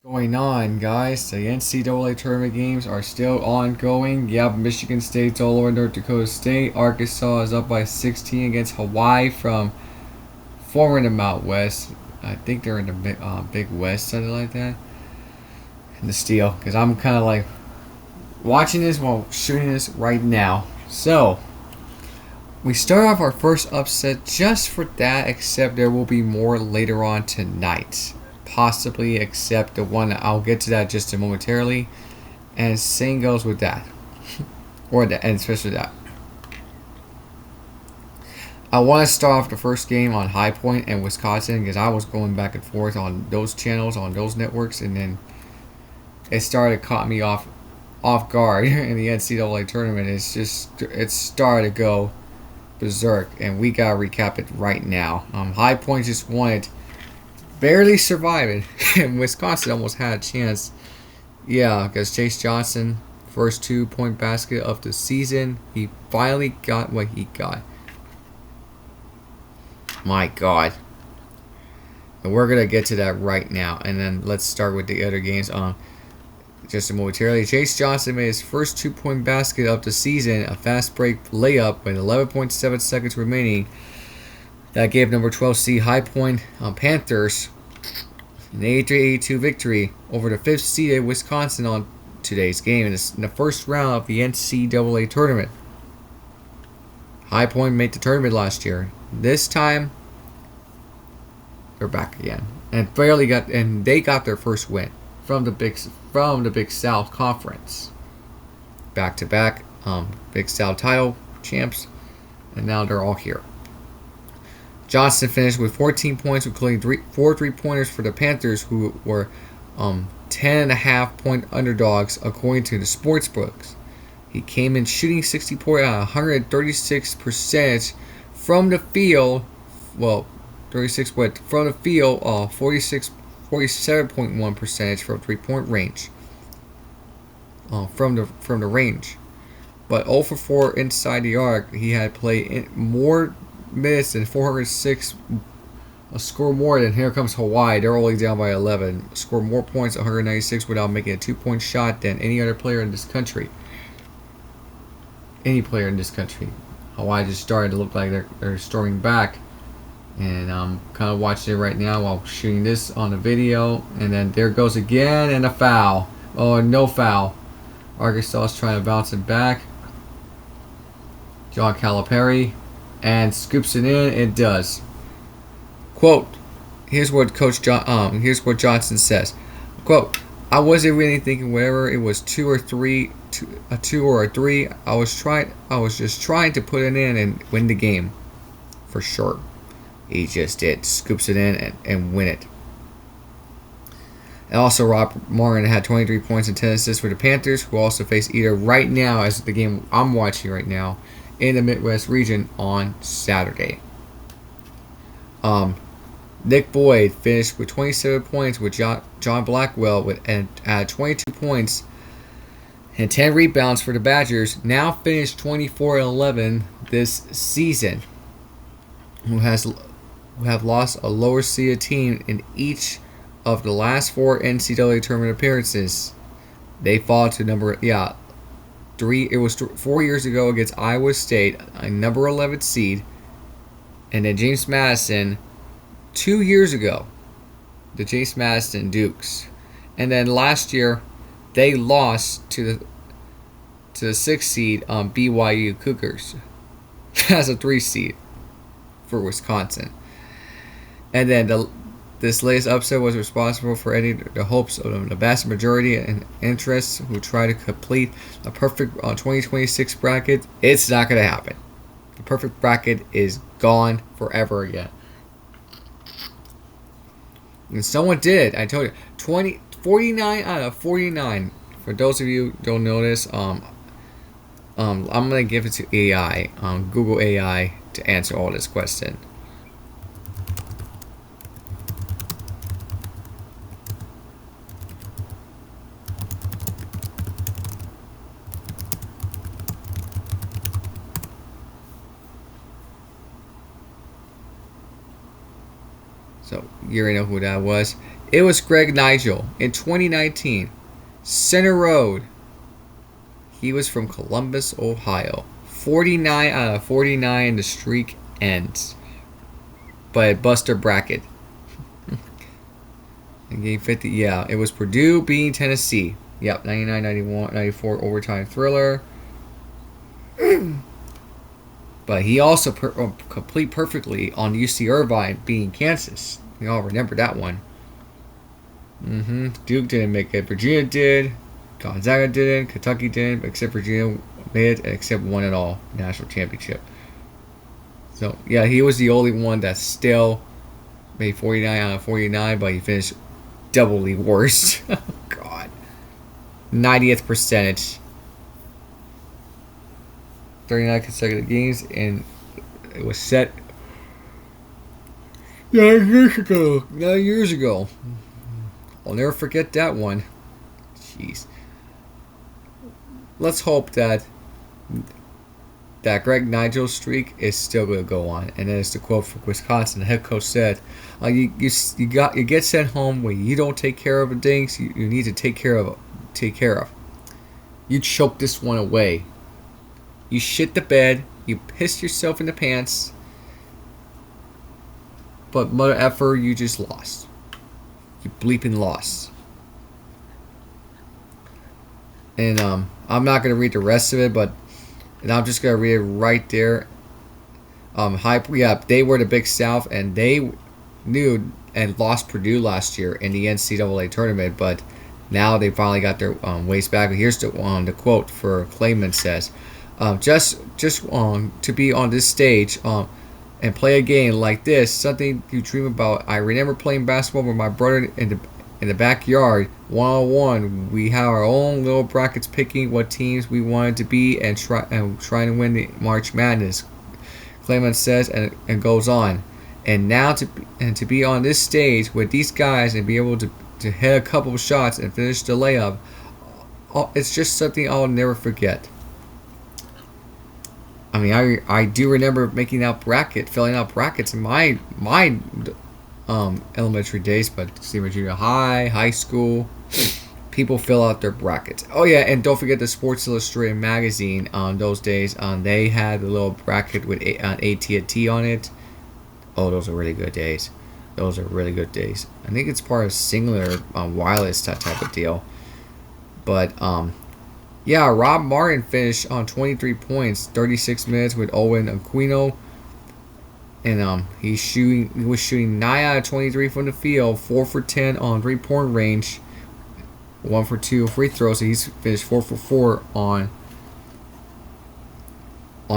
Going on, guys? The NCAA tournament games are still ongoing. Yep, Michigan State's all over North Dakota State. Arkansas is up by 16 against Hawaii from former in the Mount West. I think they're in the Big West, something like that. And the steal, because I'm kind of like watching this while shooting this right now. So, we start off our first upset just for that, except there will be more later on tonight. Possibly, except the one I'll get to that just momentarily. And same goes with that. And especially that. I want to start off the first game on High Point and Wisconsin because I was going back and forth on those channels, on those networks, and then it caught me off guard in the NCAA tournament. It started to go berserk, and we gotta recap it right now. High Point just won it, barely surviving, and Wisconsin almost had a chance. Yeah, because Chase Johnson, first 2-point basket of the season, he finally got what he got. My God. And we're gonna get to that right now, and then let's start with the other games. Just momentarily, Chase Johnson made his first 2-point basket of the season, a fast break layup with 11.7 seconds remaining. That gave number 12 seed High Point Panthers an 83-82 victory over the 5th seeded Wisconsin on today's game in the first round of the NCAA tournament. High Point made the tournament last year. This time, they're back again, and they got their first win from the Big South Conference. Back-to-back Big South title champs, and now they're all here. Johnson finished with 14 points, including 4 3-pointers for the Panthers, who were 10.5-point underdogs according to the sports books. He came in shooting 136% from the field. Well, 36, but from the field, 47.1% from 3-point range. From the range, but 0 for 4 inside the arc. He had played more minutes than 406. Score more than here comes Hawaii. They're only down by 11. Score more points, 196, without making a 2-point shot than any other player in this country. Any player in this country. Hawaii just started to look like they're storming back. And I'm kind of watching it right now while shooting this on the video. And then there goes again, and a foul. Oh, no foul. Arkansas is trying to bounce it back. John Calipari. And scoops it in. It does. Quote. Here's what Johnson says. Quote. I wasn't really thinking whether it was 2 or 3, a 2 or a 3. I was just trying to put it in and win the game. For sure. He just did. Scoops it in and win it. And also, Rob Martin had 23 points and 10 assists for the Panthers, who also face either right now, as the game I'm watching right now, in the Midwest region on Saturday. Nick Boyd finished with 27 points with John Blackwell and added 22 points and 10 rebounds for the Badgers. Now finished 24-11 this season. Who have lost a lower seeded team in each of the last 4 NCAA tournament appearances. They fall to it was 4 years ago against Iowa State, a number 11 seed, and then James Madison 2 years ago, the James Madison Dukes, and then last year they lost to the 6th seed BYU Cougars as a 3 seed for Wisconsin. And then this latest upset was responsible for ending the hopes of the vast majority and interests who try to complete a perfect 2026 bracket. It's not going to happen. The perfect bracket is gone forever again. And someone did. I told you. 49 out of 49. For those of you who don't know this, I'm going to give it to AI, Google AI, to answer all this question. So you already know who that was. It was Greg Nigel in 2019. Center Road. He was from Columbus, Ohio. 49 out of 49, the streak ends. But Buster Bracket. In game 50, yeah, it was Purdue beating Tennessee. Yep, 99, 91, 94 overtime thriller. But he also complete perfectly on UC Irvine beating Kansas. We all remember that one. Duke didn't make it. Virginia did. Gonzaga didn't. Kentucky didn't. Except Virginia made it. Except won it all. National championship. So, yeah, he was the only one that still made 49 out of 49, but he finished doubly worse. Oh, God. 90th percentage. 39 consecutive games, and it was set 9 years ago. 9 years ago. I'll never forget that one. Jeez. Let's hope that Greg Nigel streak is still going to go on. And as the quote from Wisconsin, the head coach said, you get sent home when you don't take care of the things you need to take care of. You choke this one away. You shit the bed. You piss yourself in the pants. But mother effer, you just lost. You bleeping lost. And I'm not gonna read the rest of it, but I'm just gonna read it right there. They were the Big South, and they knew and lost Purdue last year in the NCAA tournament, but now they finally got their ways back. Here's the quote for Clayman says, just to be on this stage and play a game like this, something you dream about. I remember playing basketball with my brother in the backyard, one-on-one. We had our own little brackets picking what teams we wanted to be and trying to win the March Madness. Clayman says and goes on. And now to be on this stage with these guys and be able to hit a couple of shots and finish the layup, it's just something I'll never forget. I mean, I do remember filling out brackets in my elementary days, but senior junior high school, people fill out their brackets. Oh yeah, and don't forget the Sports Illustrated magazine. Those days, they had a little bracket with AT&T on it. Oh, those are really good days. I think it's part of Singular Wireless, that type of deal. But yeah, Rob Martin finished on 23 points, 36 minutes with Owen Aquino. And he was shooting 9 out of 23 from the field, 4 for 10 on 3-point range, 1 for 2 free throws. So he's finished 4 for 4 on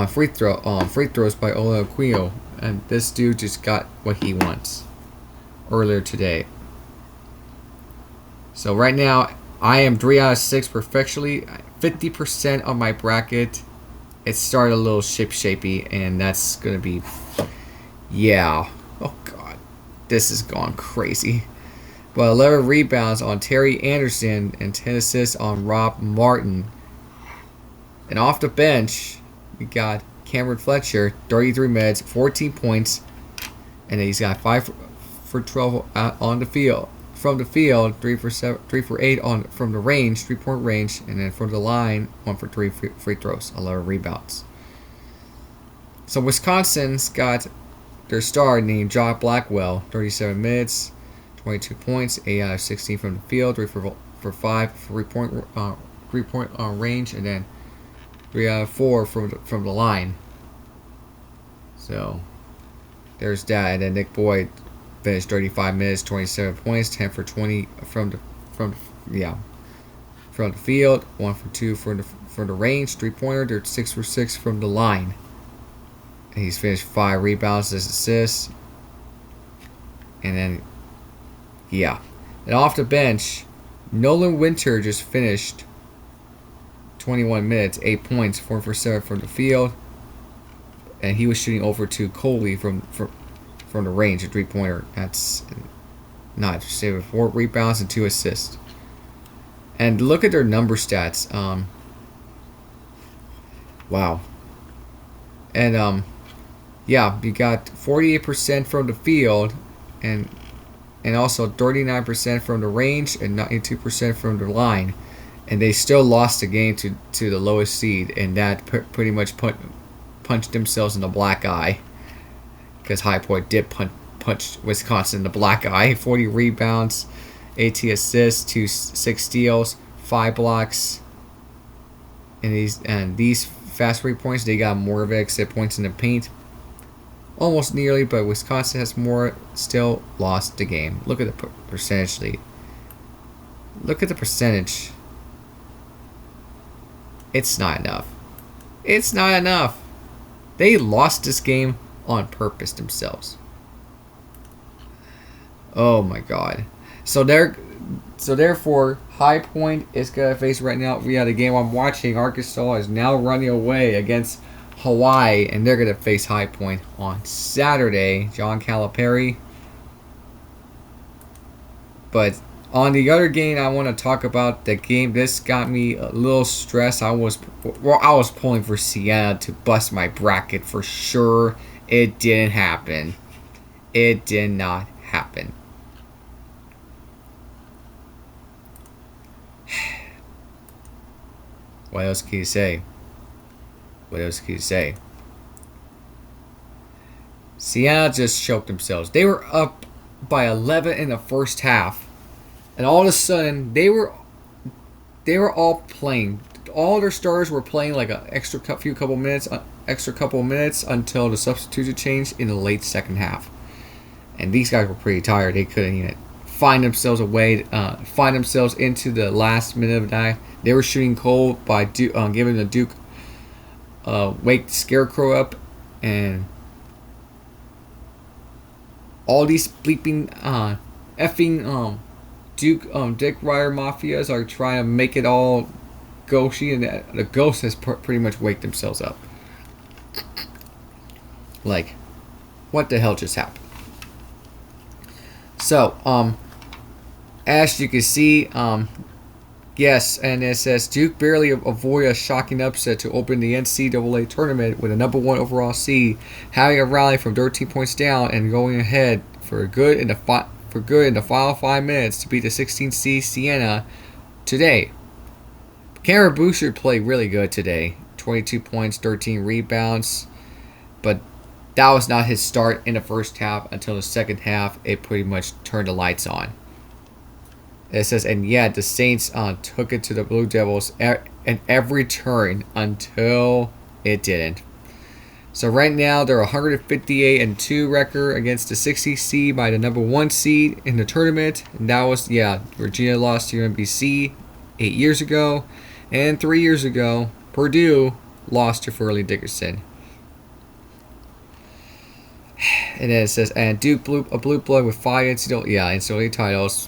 free throws by Owen Aquino. And this dude just got what he wants earlier today. So right now, I am 3 out of 6 perfectly. 50% of my bracket. It started a little shapey, and that's going to be... Yeah. Oh, God. This has gone crazy. But 11 rebounds on Terry Anderson and 10 assists on Rob Martin. And off the bench, we got Cameron Fletcher, 33 minutes, 14 points. And then he's got 5 for 12 on the field. From the field, 3 for 8 from the range, 3-point range, and then from the line, 1 for 3 free throws, 11 rebounds. So Wisconsin's got their star named John Blackwell, 37 minutes, 22 points, 8 out of 16 from the field, 3 for 5 3-point range, and then 3 out of 4 from the line. So there's that, and then Nick Boyd finished 35 minutes, 27 points, 10 for 20 from the field, 1 for 2 from the range, 3-pointer. They're 6 for 6 from the line. And he's finished 5 rebounds, 6 assists. And then, yeah. And off the bench, Nolan Winter just finished 21 minutes, 8 points, 4 for 7 from the field. And he was shooting over to Coley from the range, a 3-pointer. That's not saving 4 rebounds and 2 assists. And look at their number stats. Wow. And yeah, you got 48% from the field, and and also 39% from the range and 92% from the line. And they still lost the game to the lowest seed, and that pretty much punched themselves in the black eye. Because High Point did punch Wisconsin in the black eye. 40 rebounds, 18 assists, 6 steals, 5 blocks. And these fast break points, they got more of it except points in the paint. Almost nearly, but Wisconsin has more, still lost the game. Look at the percentage lead. Look at the percentage. It's not enough. It's not enough. They lost this game on purpose themselves. Oh my god. So therefore, High Point is gonna face right now via the game I'm watching. Arkansas is now running away against Hawaii, and they're gonna face High Point on Saturday. John Calipari. But on the other game, I want to talk about the game. This got me a little stressed. I was pulling for Siena to bust my bracket for sure. It didn't happen. It did not happen. What else can you say? What else can you say? Siena just choked themselves. They were up by 11 in the first half. And all of a sudden, they were all playing. All their starters were playing like an extra couple minutes until the substitution changed in the late second half. And these guys were pretty tired. They couldn't even find themselves into the last minute of that. They were shooting cold by giving the Duke wake the scarecrow up, and all these bleeping effing Dick Ryder mafias are trying to make it all ghosty, and the ghost has pretty much waked themselves up. Like, what the hell just happened? So, as you can see, yes, and it says Duke barely avoided a shocking upset to open the NCAA Tournament with a number 1 overall seed, having a rally from 13 points down and going ahead for good in the final 5 minutes to beat the 16th seed Siena today. Cameron Bouchard played really good today. 22 points, 13 rebounds. But that was not his start in the first half. Until the second half, it pretty much turned the lights on. It says, and yet the Saints took it to the Blue Devils in every turn until it didn't. So right now, they're 158-2 record against the 60 seed by the number 1 seed in the tournament. And that was, Virginia lost to UMBC 8 years ago. And 3 years ago, Purdue lost to Fairleigh Dickinson. And then it says, and Duke a blue blood with 5 NCAA titles.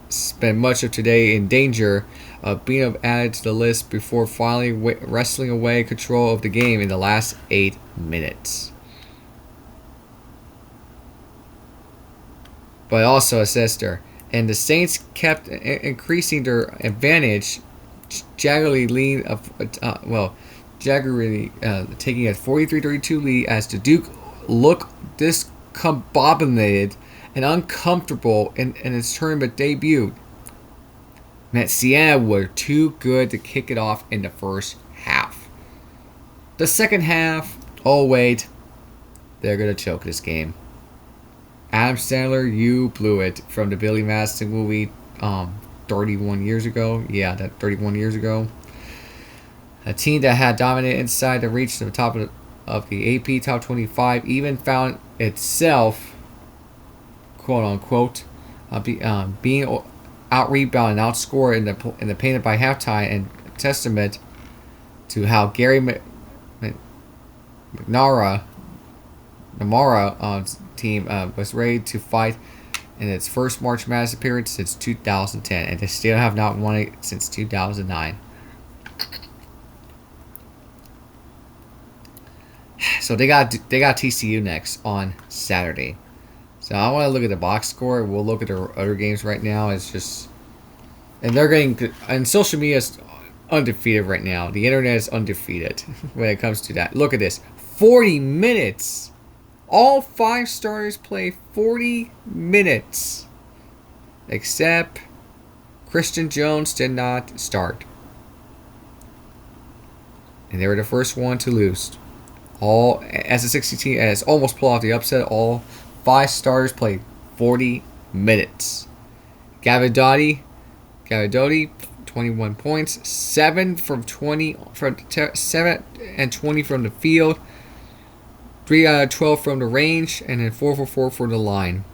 Spent much of today in danger of being added to the list before finally wrestling away control of the game in the last 8 minutes. But also, it says there, and the Saints kept increasing their advantage, jaggedly taking a 43-32 lead as the Duke looked discombobulated and uncomfortable in its tournament debut. That Siena were too good to kick it off in the first half. The second half, oh wait, they're going to choke this game. Adam Sandler, you blew it, from the Billy Madison movie 31 years ago. Yeah, that 31 years ago. A team that had dominated inside the reach to the top of the AP Top 25 even found itself, quote unquote, being out-rebounded and outscored in the paint by halftime, and testament to how Gary McNamara team was ready to fight in its first March Madness appearance since 2010, and they still have not won it since 2009. So they got TCU next on Saturday. So I want to look at the box score. We'll look at their other games right now. It's just, and they're getting, and social media is undefeated right now. The internet is undefeated when it comes to that. Look at this, 40 minutes. All 5 starters play 40 minutes. Except Christian Jones did not start. And they were the first one to lose. All as a 16 team, as almost pulled off the upset. All 5 starters played 40 minutes. Gavidotti, 21 points, 7 from 20 7 and 20 from the field, 3 out of 12 from the range, and then 4 for 4 for the line.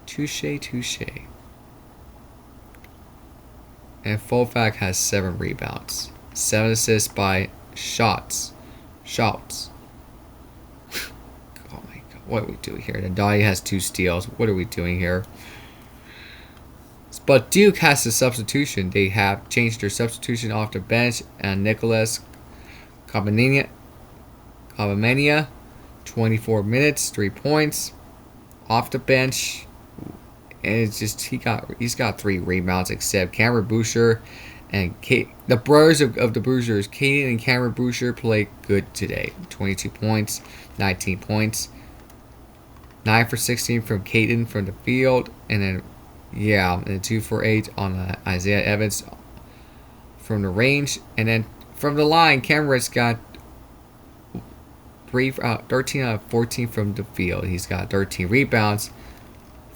Touche. And Fulfack has 7 rebounds, 7 assists by shots. Oh my god, what are we doing here? And Dottie has 2 steals. What are we doing here? But Duke has a substitution. They have changed their substitution off the bench, and Nicholas Cabamania, 24 minutes, 3 points, off the bench. And it's just he's got 3 rebounds, except Cameron Boucher and the brothers of the Boozers, Caden and Cameron Boucher, played good today. 22 points, 19 points, 9 for 16 from Caden from the field, and then and 2 for 8 on Isaiah Evans from the range, and then from the line, Cameron's got 13 out of 14 from the field. He's got 13 rebounds,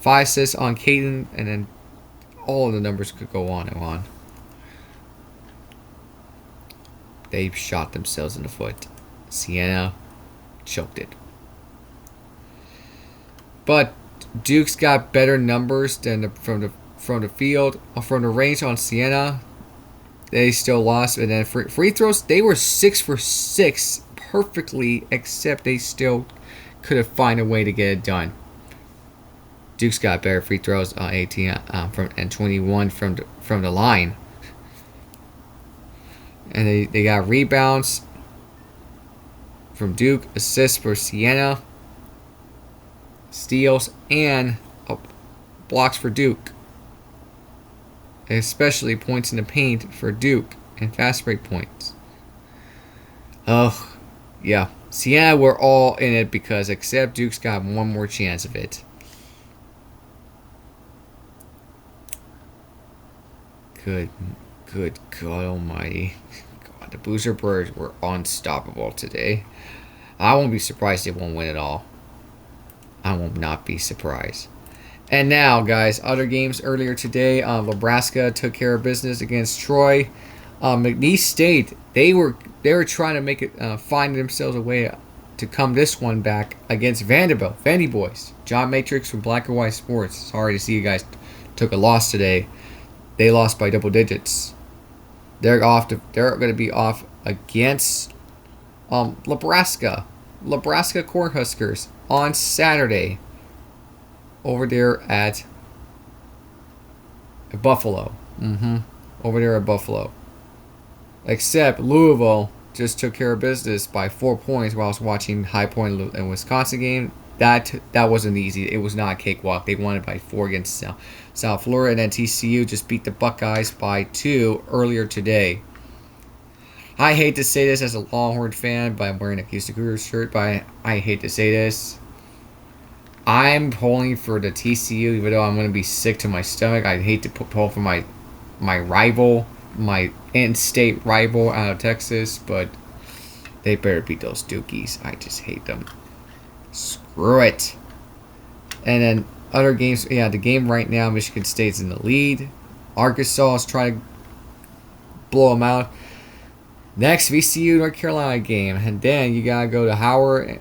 5 assists on Caden, and then all of the numbers could go on and on. They shot themselves in the foot. Siena choked it. But Duke's got better numbers than from the field. From the range on Siena, they still lost. And then free throws, they were 6 for 6 perfectly, except they still could have found a way to get it done. Duke's got better free throws on 18 and 21 from the line. And they got rebounds from Duke, assists for Siena, steals, and blocks for Duke. Especially points in the paint for Duke and fast break points. Yeah. Siena were all in it because except Duke's got one more chance of it. Good God almighty. God, the Boozer Birds were unstoppable today. I won't be surprised they won't win at all. I will not be surprised. And now, guys, other games earlier today. Nebraska took care of business against Troy. McNeese State, they were trying to make it find themselves a way to come this one back against Vanderbilt. Vandy Boys. John Matrix from Black and White Sports. Sorry to see you guys took a loss today. They lost by double digits. They're going to be off against Nebraska Cornhuskers on Saturday over there at Buffalo. Over there at Buffalo. Except Louisville just took care of business by 4 points while I was watching High Point and Wisconsin game. That wasn't easy. It was not a cakewalk. They won it by 4 against South Florida, and then TCU just beat the Buckeyes by 2 earlier today. I hate to say this as a Longhorn fan, but I'm wearing a Houston Cougars shirt, but I hate to say this. I'm pulling for the TCU, even though I'm going to be sick to my stomach. I hate to pull for my rival, my in-state rival out of Texas, but they better beat those Dukies. I just hate them. Screw it. And then other games, the game right now, Michigan State's in the lead. Arkansas is trying to blow them out. Next, VCU North Carolina game, and then you gotta go to Howard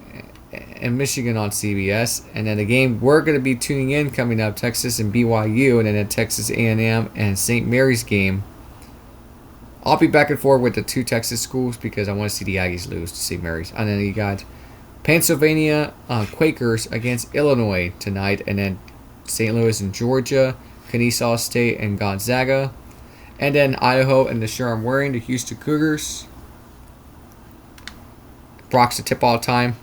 and Michigan on CBS, and then the game we're gonna be tuning in coming up, Texas and BYU, and then Texas A&M and St. Mary's game. I'll be back and forth with the 2 Texas schools because I want to see the Aggies lose to St. Mary's, and then you got Pennsylvania Quakers against Illinois tonight, and then St. Louis and Georgia, Kennesaw State and Gonzaga, and then Idaho and the shirt I'm wearing, the Houston Cougars. Brock's the tip all time.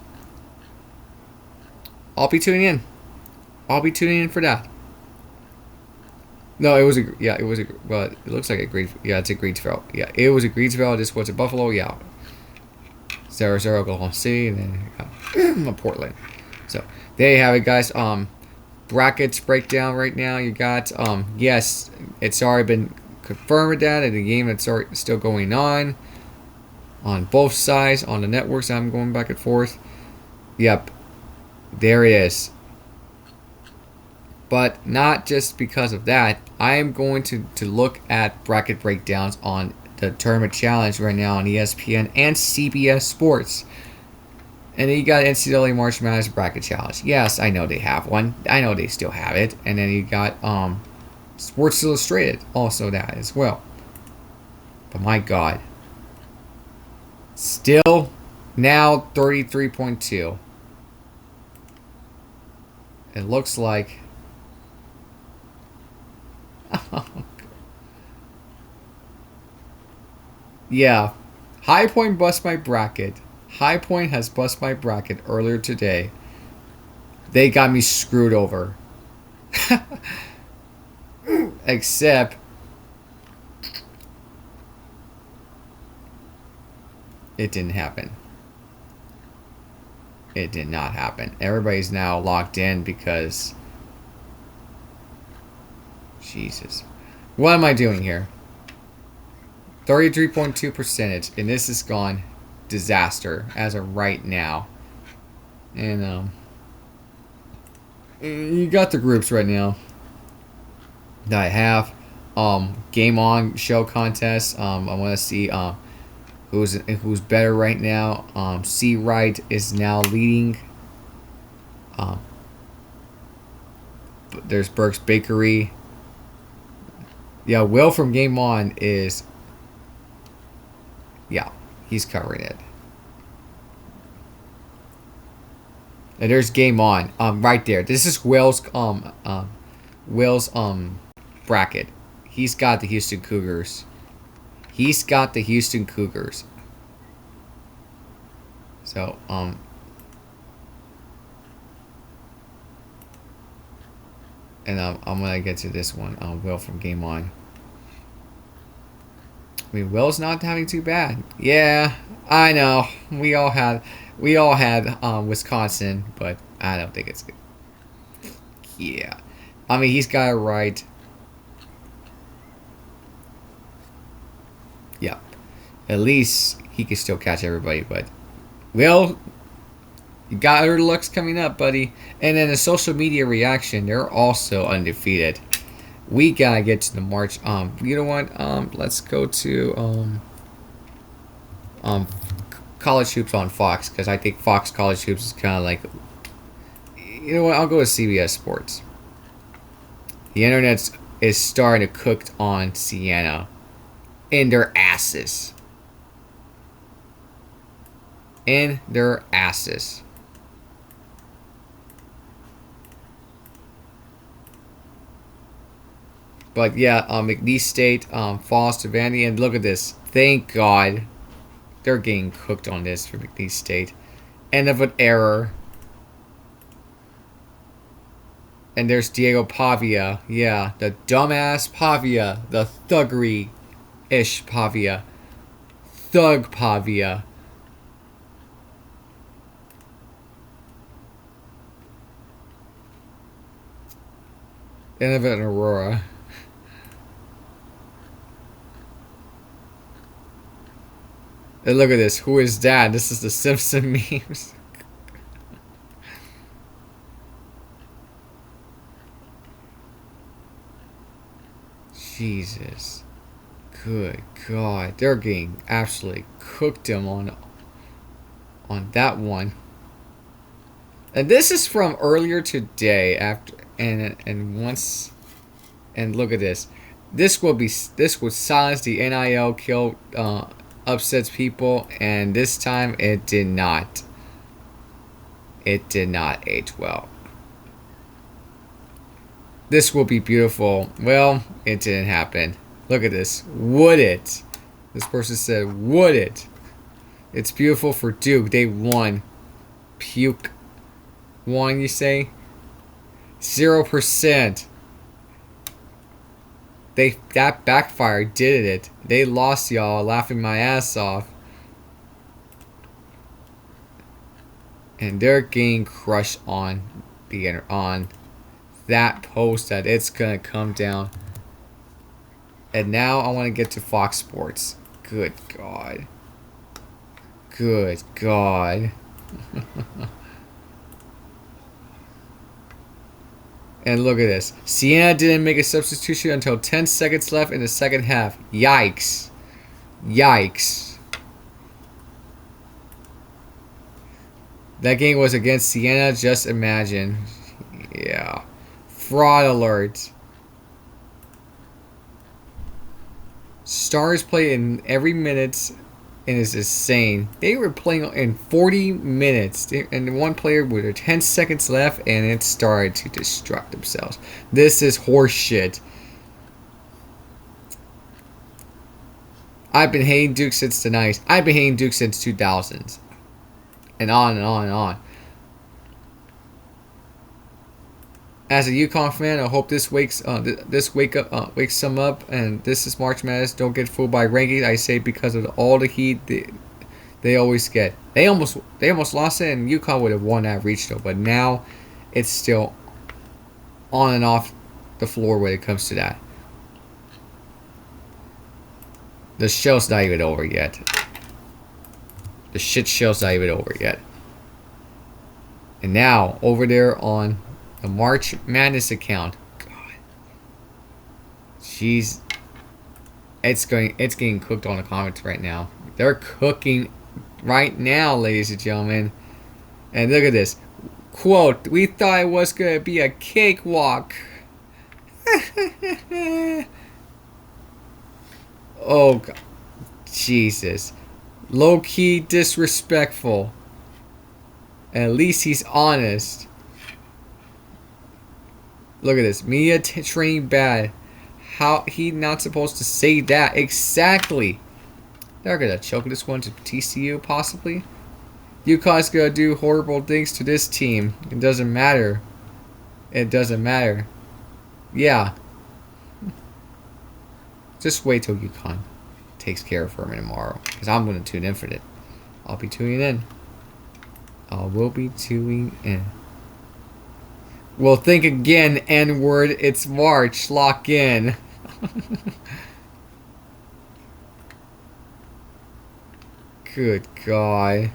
I'll be tuning in. For that. No, it looks like a Greensville. Yeah, it's a Greensville. Yeah, it was a Greensville. This was a Buffalo. Yeah. 0-0 Oklahoma City, and then Portland. So there you have it, guys. Brackets breakdown right now. You got yes, it's already been confirmed that in the game that's still going on both sides on the networks. I'm going back and forth. Yep, there it is. But not just because of that, I am going to look at bracket breakdowns on the Tournament Challenge right now on ESPN and CBS Sports. And then you got NCAA March Madness Bracket Challenge. Yes, I know they have one. I know they still have it. And then you got Sports Illustrated, also that as well. But my God. Still now 33.2. It looks like... yeah. High Point bust my bracket. High Point has bust my bracket earlier today. They got me screwed over. Except it didn't happen. It did not happen. Everybody's now locked in because... Jesus. What am I doing here? 33.2 percentage. And this has gone disaster as of right now. And you got the groups right now that I have. Game On show contest. I want to see who's better right now. C Wright is now leading. There's Burke's Bakery. Yeah, Will from Game On is... yeah, he's covering it. And there's Game On, right there. This is Will's bracket. He's got the Houston Cougars. He's got the Houston Cougars. So, and I'm gonna get to this one. Will from Game On. I mean, Will's not having too bad. Yeah, I know. We all had Wisconsin, but I don't think it's good. Yeah, I mean, he's got it right. Yeah, at least he can still catch everybody. But Will, you got other looks coming up, buddy. And then the social media reaction, they're also undefeated. We gotta get to the March. You know what? Let's go to College Hoops on Fox, because I think Fox College Hoops is kind of like. You know what? I'll go with CBS Sports. The internet is starting to cook on Siena in their asses. In their asses. But yeah, McNeese State falls to Vandy, and look at this. Thank God, they're getting cooked on this for McNeese State. End of an error. And there's Diego Pavia. Yeah, the dumbass Pavia, the thuggery-ish Pavia, thug Pavia. End of an Aurora. And look at this. Who is that? This is the Simpson memes. Jesus. Good God. They're getting absolutely cooked them on that one. And this is from earlier today after and once and look at this. This would silence the NIL kill upsets people, and this time it did not. It did not age well. This will be beautiful. Well, it didn't happen. Look at this. Would it? This person said, would it? It's beautiful for Duke. They won. Puke. Won, you say? 0%. That backfired, did it? They lost, y'all, laughing my ass off. And they're getting crushed on that post that it's gonna come down. And now I want to get to Fox Sports. Good God. Good God. And look at this. Siena didn't make a substitution until 10 seconds left in the second half. Yikes. Yikes. That game was against Siena, just imagine. Yeah. Fraud alert. Stars play in every minute and it's insane. They were playing in 40 minutes and one player with 10 seconds left and it started to destruct themselves. This is horseshit. I've been hating Duke since the 90s. I've been hating Duke since 2000s. And on and on and on. As a UConn fan, I hope this wakes some up. And this is March Madness. Don't get fooled by rankings. I say because of all the heat they always get. They almost lost it, and UConn would have won that reach though. But now, it's still on and off the floor when it comes to that. The show's not even over yet. The shit show's not even over yet. And now over there on the March Madness account. God. Jeez. It's getting cooked on the comments right now. They're cooking right now, ladies and gentlemen. And look at this. Quote, we thought it was gonna be a cakewalk. Oh God. Jesus. Low-key disrespectful. At least he's honest. Look at this. Media training bad. How he not supposed to say that? Exactly. They're gonna choke this one to TCU possibly. UConn's gonna do horrible things to this team. It doesn't matter. It doesn't matter. Yeah. Just wait till UConn takes care of Furman tomorrow. Because I'm gonna tune in for it. I'll be tuning in. I will be tuning in. Well, think again, N-word. It's March. Lock in. Good God.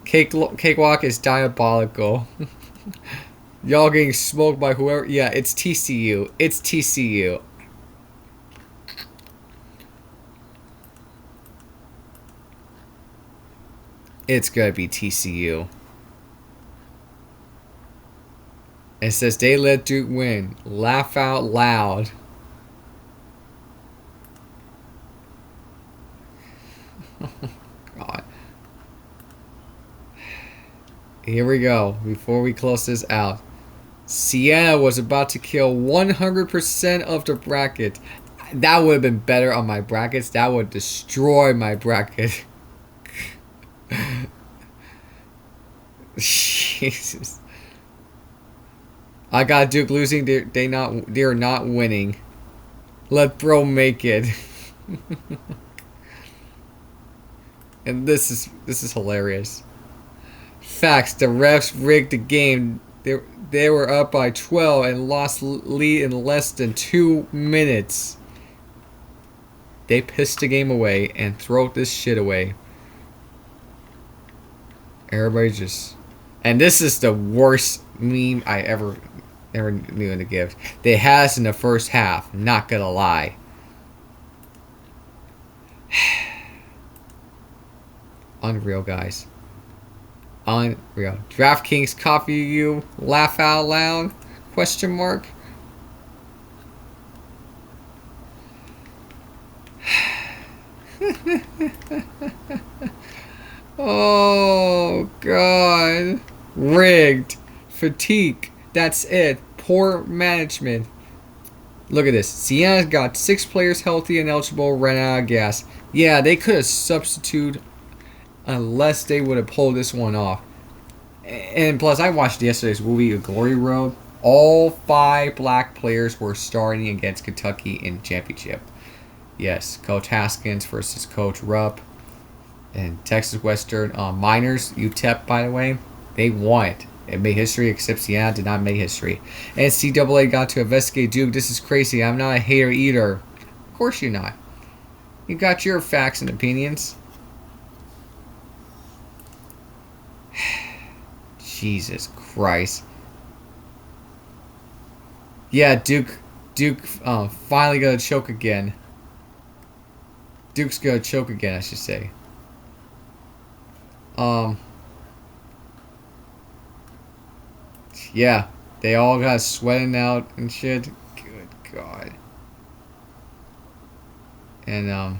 Cakewalk is diabolical. Y'all getting smoked by whoever. Yeah, it's TCU. It's TCU. It's gonna be TCU. It says they let Duke win. Laugh out loud. God. Here we go. Before we close this out. Siena was about to kill 100% of the bracket. That would have been better on my brackets. That would destroy my bracket. Jesus. I got Duke losing. They're not winning. Let bro make it. And this is hilarious. Facts. The refs rigged the game. They were up by 12 and lost lead in less than 2 minutes. They pissed the game away and throw this shit away. Everybody just... And this is the worst meme I ever knew to give. They had us in the first half. Not gonna lie. Unreal, guys. Unreal. DraftKings copy you. Laugh out loud? Question mark. Oh, God. Rigged. Fatigue. That's it. Poor management. Look at this. Siena's got 6 players healthy and eligible, ran out of gas. Yeah, they could have substituted unless they would have pulled this one off. And plus, I watched yesterday's movie, Glory Road. All 5 black players were starting against Kentucky in championship. Yes, Coach Haskins versus Coach Rupp. And Texas Western Miners, UTEP, by the way, they won it. It made history, except Siena did not make history. NCAA got to investigate Duke. This is crazy. I'm not a hater either. Of course you're not. You got your facts and opinions. Jesus Christ. Yeah, Duke finally gonna choke again. Duke's gonna choke again, I should say. Yeah, they all got sweating out and shit. Good God. And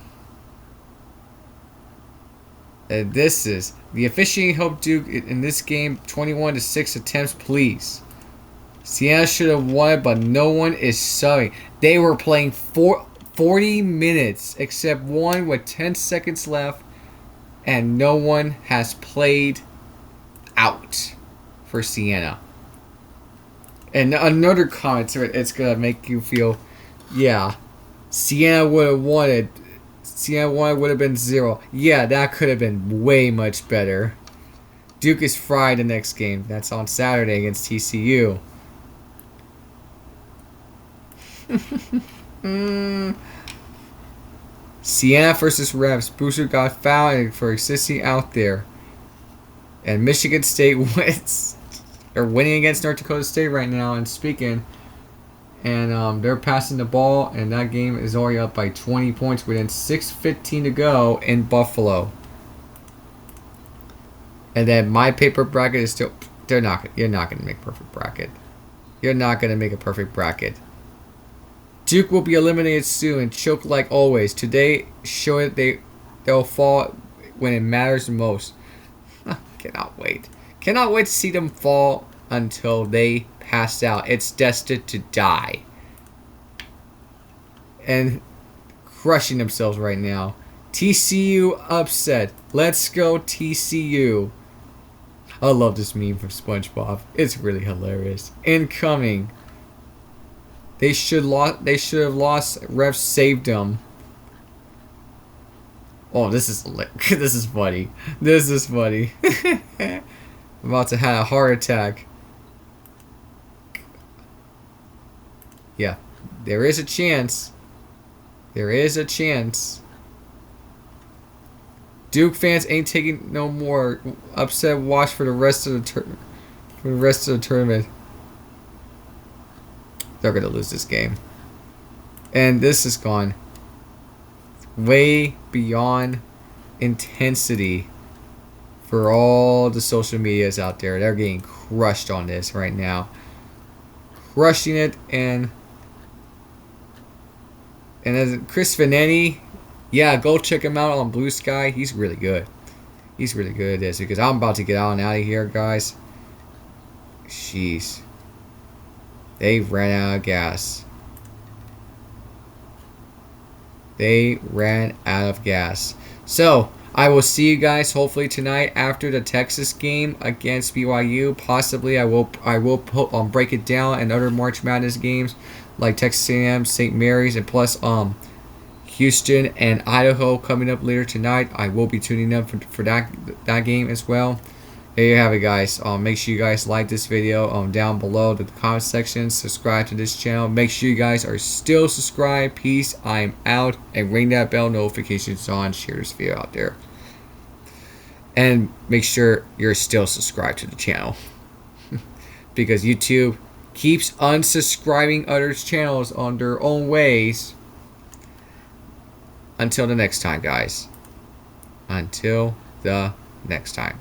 this is the officiating helped Duke in this game 21-6 attempts, please. Siena should have won it, but no one is subbing. They were playing 40 minutes, except one with 10 seconds left, and no one has played out for Siena. And another comment, it's gonna make you feel, yeah, Siena would have won it. Siena won would have been 0. Yeah, that could have been way much better. Duke is fried the next game. That's on Saturday against TCU. Siena versus Revs. Booster got fouled for existing out there. And Michigan State wins. They're winning against North Dakota State right now and speaking. And they're passing the ball, and that game is already up by 20 points within 6:15 to go in Buffalo. And then my paper bracket is still. You're not gonna make a perfect bracket. You're not gonna make a perfect bracket. Duke will be eliminated soon and choke like always. Today show that they'll fall when it matters the most. Cannot wait. Cannot wait to see them fall until they pass out. It's destined to die. And crushing themselves right now. TCU upset. Let's go TCU. I love this meme from SpongeBob. It's really hilarious. Incoming. They should have lost. Refs saved them. Oh, this is funny. This is funny. I'm about to have a heart attack. Yeah, there is a chance. There is a chance. Duke fans ain't taking no more upset watch for the rest of the tournament. They're gonna lose this game. And this is gone way beyond intensity for all the social medias out there. They're getting crushed on this right now. Crushing it, and as Chris Vannetti, yeah, go check him out on Blue Sky. He's really good. He's really good at this, because I'm about to get out of here, guys. Jeez. They ran out of gas. They ran out of gas. So, I will see you guys hopefully tonight after the Texas game against BYU. Possibly I will break it down and other March Madness games like Texas A&M, St. Mary's, and plus Houston and Idaho coming up later tonight. I will be tuning up for that game as well. There you have it, guys. Make sure you guys like this video down below in the comment section. Subscribe to this channel. Make sure you guys are still subscribed. Peace. I'm out. And ring that bell notifications on. Share this video out there. And make sure you're still subscribed to the channel. Because YouTube keeps unsubscribing others' channels on their own ways. Until the next time, guys. Until the next time.